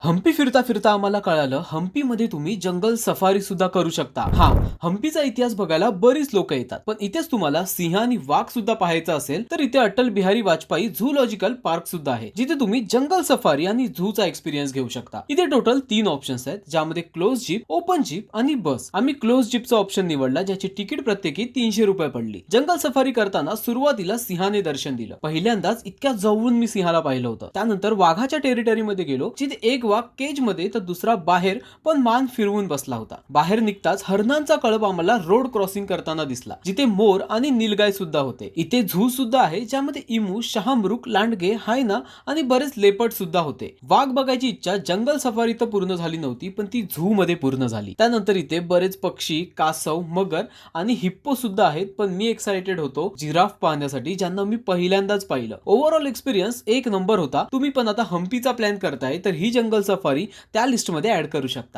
हम्पी फिरता फिरता आम्हाला कळालं हम्पीमध्ये तुम्ही जंगल सफारी सुद्धा करू शकता। हा, हम्पीचा इतिहास बघायला बरीच लोक येतात, पण इथेच तुम्हाला सिंह आणि वाघ सुद्धा पाहायचा असेल तर इथे अटल बिहारी वाजपेयी झूलॉजिकल पार्क सुद्धा आहे, जिथे तुम्ही जंगल सफारी आणि झूचा एक्सपिरियन्स घेऊ शकता। इथे टोटल 3 ऑप्शन्स आहेत, ज्यामध्ये क्लोज जीप, ओपन जीप आणि बस। आम्ही क्लोज जीपचा ऑप्शन निवडला, ज्याची तिकीट प्रत्येकी 300 रुपये पडली। जंगल सफारी करताना सुरुवातीला सिंहाने दर्शन दिलं। पहिल्यांदाच इतक्या जवळून मी सिंहाला पाहिलं होतं। त्यानंतर वाघाच्या टेरिटरीमध्ये गेलो, जिथे एक वाघ केज मध्ये तर दुसरा बाहेर पण मान फिरवून बसला होता। बाहेर निघताच हरणांचा कळप आम्हाला रोड क्रॉसिंग करताना दिसला, जिथे मोर आणि नीलगाय सुद्धा होते। इथे झू सुद्धा आहे, ज्यामध्ये इमू, शहामृग, लांडगे, हायना आणि बरेच लेपर्ड सुद्धा होते। वाघ बघायची इच्छा जंगल सफारी तर पूर्ण झाली नव्हती, पण ती झू मध्ये पूर्ण झाली। त्यानंतर इथे बरेच पक्षी, कासव, मगर आणि हिप्पो सुद्धा आहेत, पण मी एक्साइटेड होतो जिराफ पाहण्यासाठी, ज्यांना मी पहिल्यांदाच पाहिलं। ओव्हरऑल एक्सपिरियन्स एक नंबर होता। तुम्ही पण आता हम्पीचा प्लॅन करताय तर ही जंगल सफारी त्या लिस्ट मध्ये ऍड करू शकता।